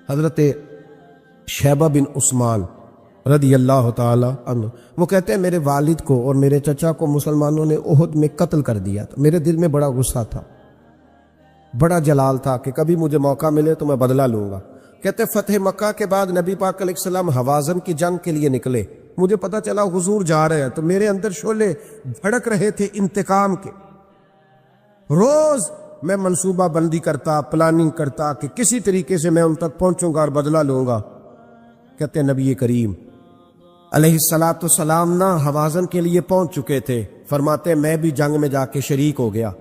حضرت شیبہ بن عثمان رضی اللہ تعالی عنہ، وہ کہتے ہیں میرے والد کو اور میرے چچا کو مسلمانوں نے احد میں قتل کر دیا تھا۔ میرے دل میں بڑا غصہ تھا، بڑا جلال تھا کہ کبھی مجھے موقع ملے تو میں بدلہ لوں گا۔ کہتے فتح مکہ کے بعد نبی پاک علیہ السلام حوازن کی جنگ کے لیے نکلے، مجھے پتا چلا حضور جا رہے ہیں، تو میرے اندر شعلے بھڑک رہے تھے انتقام کے۔ روز میں منصوبہ بندی کرتا، پلاننگ کرتا کہ کسی طریقے سے میں ان تک پہنچوں گا اور بدلہ لوں گا۔ کہتے ہیں نبی کریم علیہ السلام نہ حوازن کے لیے پہنچ چکے تھے، فرماتے میں بھی جنگ میں جا کے شریک ہو گیا،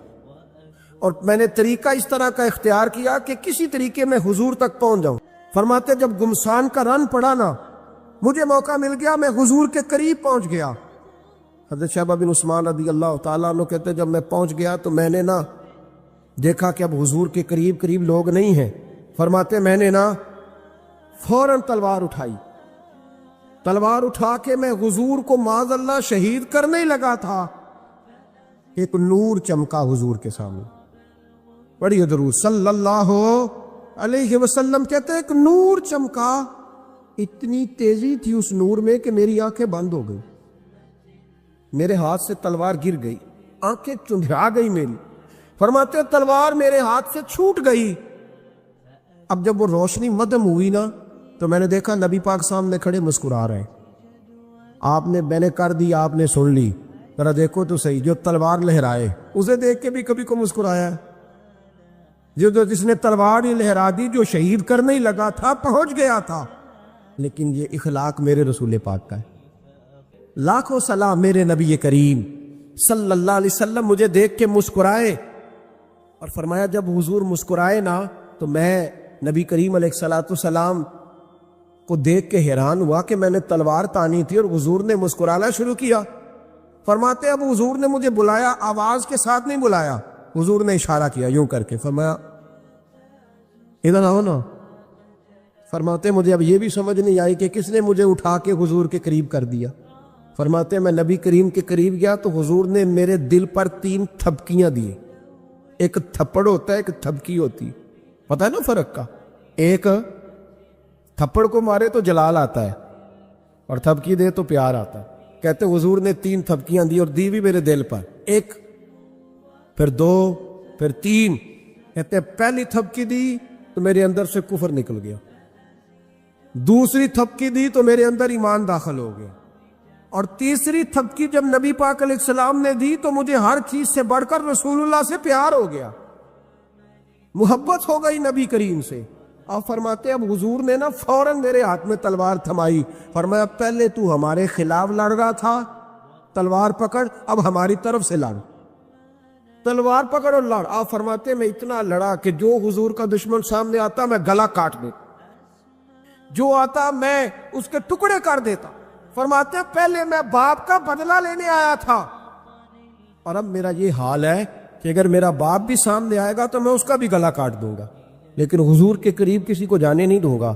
اور میں نے طریقہ اس طرح کا اختیار کیا کہ کسی طریقے میں حضور تک پہنچ جاؤں۔ فرماتے جب گمسان کا رن پڑا نا، مجھے موقع مل گیا، میں حضور کے قریب پہنچ گیا۔ حضرت شیبہ بن عثمان رضی اللہ تعالیٰ عنہ کہتے جب میں پہنچ گیا تو میں نے نا دیکھا کہ اب حضور کے قریب لوگ نہیں ہیں۔ فرماتے میں نے نا فوراً تلوار اٹھائی، تلوار اٹھا کے میں حضور کو معاذ اللہ شہید کرنے لگا تھا۔ ایک نور چمکا حضور کے سامنے، پڑھیے درود صلی اللہ علیہ وسلم۔ کہتے ہیں ایک نور چمکا، اتنی تیزی تھی اس نور میں کہ میری آنکھیں بند ہو گئی، میرے ہاتھ سے تلوار گر گئی، آنکھیں چندھا گئی میری۔ فرماتے تلوار میرے ہاتھ سے چھوٹ گئی۔ اب جب وہ روشنی مدھم ہوئی نا تو میں نے دیکھا نبی پاک سامنے کھڑے مسکرا رہے ہیں۔ میں نے کر دی، آپ نے سن لی، ذرا دیکھو تو صحیح، جو تلوار لہرائے اسے دیکھ کے بھی کبھی کو مسکرایا ہے؟ جس نے تلوار ہی لہرا دی، جو شہید کرنے ہی لگا تھا، پہنچ گیا تھا۔ لیکن یہ اخلاق میرے رسول پاک کا ہے۔ لاکھوں سلام میرے نبی کریم صلی اللہ علیہ وسلم مجھے دیکھ کے مسکرائے، اور فرمایا جب حضور مسکرائے نا تو میں نبی کریم علیہ السلام کو دیکھ کے حیران ہوا کہ میں نے تلوار تانی تھی اور حضور نے مسکرانا شروع کیا۔ فرماتے اب حضور نے مجھے بلایا، آواز کے ساتھ نہیں بلایا، حضور نے اشارہ کیا یوں کر کے، فرمایا ادھر آؤ نا۔ فرماتے مجھے اب یہ بھی سمجھ نہیں آئی کہ کس نے مجھے اٹھا کے حضور کے قریب کر دیا۔ فرماتے میں نبی کریم کے قریب گیا تو حضور نے میرے دل پر 3 تھپکیاں دی۔ ایک تھپڑ ہوتا ہے، ایک تھپکی ہوتی، پتہ ہے نا فرق کا؟ ایک تھپڑ کو مارے تو جلال آتا ہے اور تھپکی دے تو پیار آتا ہے۔ کہتے حضور نے 3 تھپکیاں دی اور دی بھی میرے دل پر، 1 پھر 2 پھر 3۔ کہتے پہلی تھپکی دی تو میرے اندر سے کفر نکل گیا، دوسری تھپکی دی تو میرے اندر ایمان داخل ہو گیا، اور تیسری تھپکی جب نبی پاک علیہ السلام نے دی تو مجھے ہر چیز سے بڑھ کر رسول اللہ سے پیار ہو گیا، محبت ہو گئی نبی کریم سے۔ آپ فرماتے اب حضور نے نا فوراً میرے ہاتھ میں تلوار تھمائی، فرمایا پہلے تو ہمارے خلاف لڑ رہا تھا، تلوار پکڑ، اب ہماری طرف سے لڑ، تلوار پکڑ اور لڑ۔ آپ فرماتے میں اتنا لڑا کہ جو حضور کا دشمن سامنے آتا میں گلا کاٹ دیتا، جو آتا میں اس کے ٹکڑے کر دیتا۔ فرماتے پہلے میں باپ کا بدلہ لینے آیا تھا، اور اب میرا یہ حال ہے کہ اگر میرا باپ بھی سامنے آئے گا تو میں اس کا بھی گلا کاٹ دوں گا، لیکن حضور کے قریب کسی کو جانے نہیں دوں گا۔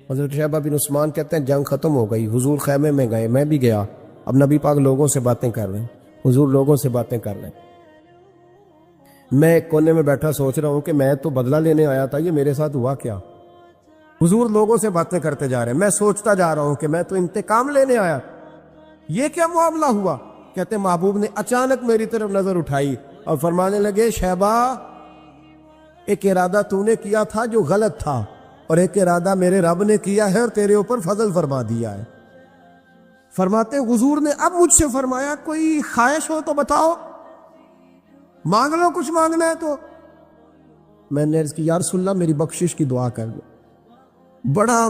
حضرت شیبہ بن عثمان کہتے ہیں جنگ ختم ہو گئی، حضور خیمے میں گئے، میں بھی گیا۔ اب نبی پاک لوگوں سے باتیں کر رہے ہیں، حضور لوگوں سے باتیں کر رہے ہیں، میں ایک کونے میں بیٹھا سوچ رہا ہوں کہ میں تو بدلہ لینے آیا تھا، یہ میرے ساتھ ہوا کیا؟ حضور لوگوں سے باتیں کرتے جا رہے ہیں، میں سوچتا جا رہا ہوں کہ میں تو انتقام لینے آیا، یہ کیا معاملہ ہوا؟ کہتے محبوب نے اچانک میری طرف نظر اٹھائی اور فرمانے لگے شیبہ ایک ارادہ تو نے کیا تھا جو غلط تھا، اور ایک ارادہ میرے رب نے کیا ہے اور تیرے اوپر فضل فرما دیا ہے۔ فرماتے حضور نے اب مجھ سے فرمایا کوئی خواہش ہو تو بتاؤ، مانگ لو کچھ مانگنا ہے تو۔ میں نے عرض کی یا رسول اللہ میری بخشش کی دعا کر دو، بڑا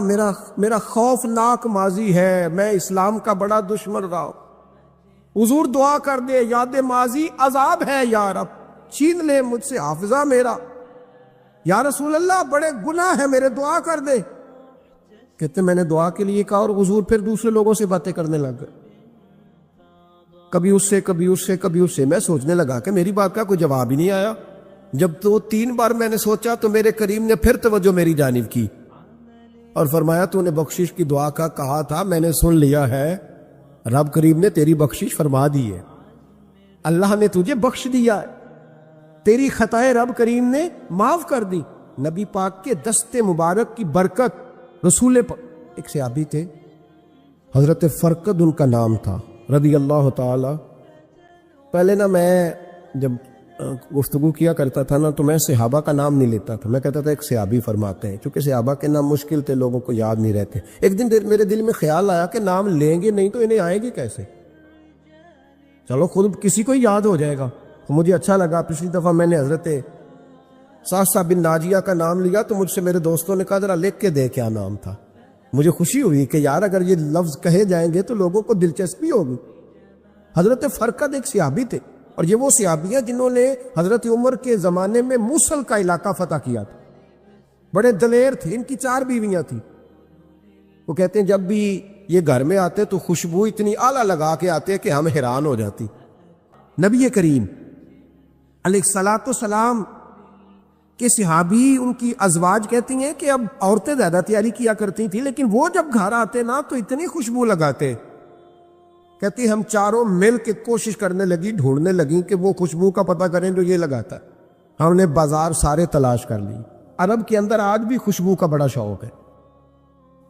میرا خوفناک ماضی ہے، میں اسلام کا بڑا دشمن رہا ہوں، حضور دعا کر دے، یاد ماضی عذاب ہے یا رب، چھین لے مجھ سے حافظہ میرا، یا رسول اللہ بڑے گناہ ہیں میرے، دعا کر دے۔ کہتے میں نے دعا کے لیے کہا اور حضور پھر دوسرے لوگوں سے باتیں کرنے لگ گئے، کبھی اس سے کبھی اس سے کبھی اس سے۔ میں سوچنے لگا کہ میری بات کا کوئی جواب ہی نہیں آیا۔ جب تو 3 بار میں نے سوچا تو میرے کریم نے پھر توجہ میری جانب کی اور فرمایا تو نے بخشش کی دعا کا کہا تھا، میں نے سن لیا ہے، رب کریم نے تیری بخشش فرما دی ہے، اللہ نے تجھے بخش دیا ہے، تیری خطائیں رب کریم نے معاف کر دی۔ نبی پاک کے دست مبارک کی برکت رسول ایک صحابی تھے حضرت فرقد ان کا نام تھا رضی اللہ تعالی. پہلے نا میں جب گفتگو کیا کرتا تھا نا تو میں صحابہ کا نام نہیں لیتا تھا، میں کہتا تھا ایک صحابی فرماتے ہیں، چونکہ صحابہ کے نام مشکل تھے، لوگوں کو یاد نہیں رہتے. ایک دن میرے دل میں خیال آیا کہ نام لیں گے نہیں تو انہیں آئے گی کیسے، چلو خود کسی کو ہی یاد ہو جائے گا. مجھے اچھا لگا. پچھلی دفعہ میں نے حضرت ساسا بن ناجیہ کا نام لیا تو مجھ سے میرے دوستوں نے کہا ذرا لکھ کے دے کیا نام تھا. مجھے خوشی ہوئی کہ یار اگر یہ لفظ کہے جائیں گے تو لوگوں کو دلچسپی ہوگی. حضرت فرقد ایک صحابی تھے، اور یہ وہ صحابی ہیں جنہوں نے حضرت عمر کے زمانے میں موصل کا علاقہ فتح کیا تھا. بڑے دلیر تھے. ان کی 4 بیویاں تھیں. وہ کہتے ہیں جب بھی یہ گھر میں آتے تو خوشبو اتنی اعلیٰ لگا کے آتے کہ ہم حیران ہو جاتی. نبی کریم علیہ الصلاۃ والسلام کہ صحابی ان کی ازواج کہتی ہیں کہ اب عورتیں زیادہ تیاری کیا کرتی تھیں، لیکن وہ جب گھر آتے نا تو اتنی خوشبو لگاتے. کہتی ہم چاروں مل کے کوشش کرنے لگی، ڈھونڈنے لگی کہ وہ خوشبو کا پتہ کریں جو یہ لگاتا ہے. ہم نے بازار سارے تلاش کر لی. عرب کے اندر آج بھی خوشبو کا بڑا شوق ہے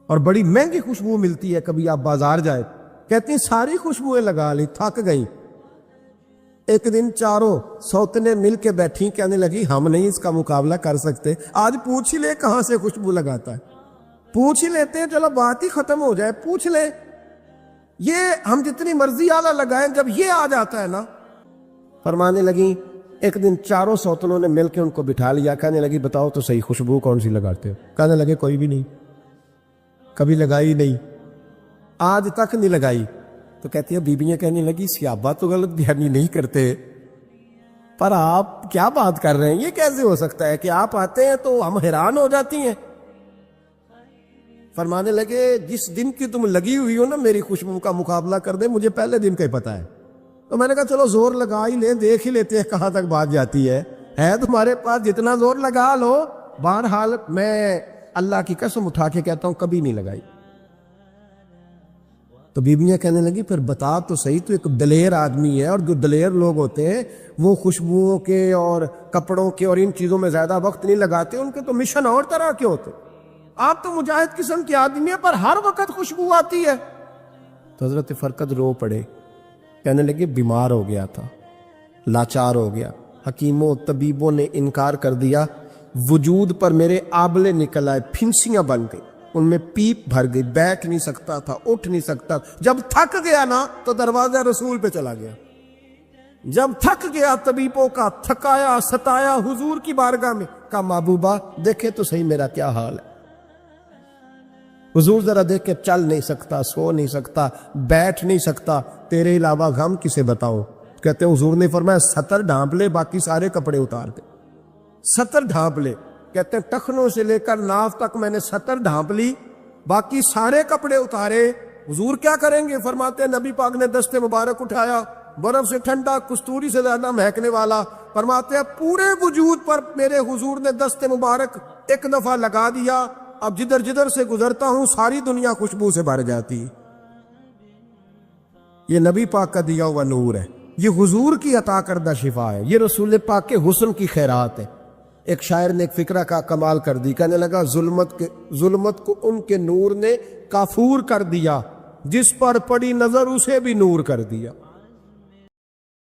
اور بڑی مہنگی خوشبو ملتی ہے. کبھی آپ بازار جائے، کہتی ہیں ساری خوشبوئیں لگا لی، تھک گئیں. ایک دن چاروں سوتنے مل کے بیٹھی، کہنے لگی ہم نہیں اس کا مقابلہ کر سکتے، آج پوچھ ہی لے کہاں سے خوشبو لگاتا ہے. پوچھ ہی لیتے ہیں، چلو بات ہی ختم ہو جائے، پوچھ لیں. یہ ہم جتنی مرضی آلہ لگائیں، جب یہ آ جاتا ہے نا. فرمانے لگی ایک دن چاروں سوتنوں نے مل کے ان کو بٹھا لیا. کہنے لگی بتاؤ تو صحیح خوشبو کون سی لگاتے ہو؟ کہنے لگے کوئی بھی نہیں، کبھی لگائی نہیں، آج تک نہیں لگائی. تو کہتی ہے بیبیاں کہنے لگی صحابہ تو غلط بیانی نہیں کرتے، پر آپ کیا بات کر رہے ہیں، یہ کیسے ہو سکتا ہے کہ آپ آتے ہیں تو ہم حیران ہو جاتی ہیں. فرمانے لگے جس دن کی تم لگی ہوئی ہو نا میری خوشبو کا مقابلہ کر دے، مجھے پہلے دن کا ہی پتا ہے. تو میں نے کہا چلو زور لگا ہی لیں، دیکھ ہی لیتے ہیں کہاں تک بات جاتی ہے تمہارے پاس جتنا زور لگا لو. بہرحال میں اللہ کی قسم اٹھا کے کہتا ہوں کبھی نہیں لگائی. تو بیویاں کہنے لگی پھر بتا تو صحیح، تو ایک دلیر آدمی ہے، اور جو دلیر لوگ ہوتے ہیں وہ خوشبوؤں کے اور کپڑوں کے اور ان چیزوں میں زیادہ وقت نہیں لگاتے، ان کے تو مشن اور طرح کے ہوتے. آپ تو مجاہد قسم کے آدمی ہیں پر ہر وقت خوشبو آتی ہے. تو حضرت فرقد رو پڑے، کہنے لگے بیمار ہو گیا تھا، لاچار ہو گیا. حکیموں طبیبوں نے انکار کر دیا. وجود پر میرے آبلے نکل آئے، پھنسیاں بن گئی، ان میں پیپ بھر گئی، بیٹھ نہیں سکتا تھا، اٹھ نہیں سکتا. جب تھک گیا نا تو دروازہ رسول پہ چلا گیا. جب تھک گیا طبیبوں کا تھکایا ستایا حضور کی بارگاہ میں، کہا محبوبہ دیکھے تو صحیح میرا کیا حال ہے. حضور ذرا دیکھ کے چل نہیں سکتا، سو نہیں سکتا، بیٹھ نہیں سکتا، تیرے علاوہ غم کسے بتاؤں. کہتے ہیں حضور نے فرمایا 70 ڈھانپ لے، باقی سارے کپڑے اتار دے. 70 ڈھانپ لے. کہتے ہیں ٹخنوں سے لے کر ناف تک میں نے 70 ڈھانپ لی، باقی سارے کپڑے اتارے. حضور کیا کریں گے؟ فرماتے ہیں نبی پاک نے دست مبارک اٹھایا، برف سے ٹھنڈا، کستوری سے زیادہ مہکنے والا. فرماتے ہیں پورے وجود پر میرے حضور نے دست مبارک ایک دفعہ لگا دیا، اب جدھر جدھر سے گزرتا ہوں ساری دنیا خوشبو سے بھر جاتی. یہ نبی پاک کا دیا ہوا نور ہے، یہ حضور کی عطا کردہ شفا ہے، یہ رسول پاک کے حسن کی خیرات ہے. ایک شاعر نے ایک فقرہ کا کمال کر دی، کہنے لگا ظلمت کو ان کے نور نے کافور کر دیا، جس پر پڑی نظر اسے بھی نور کر دیا.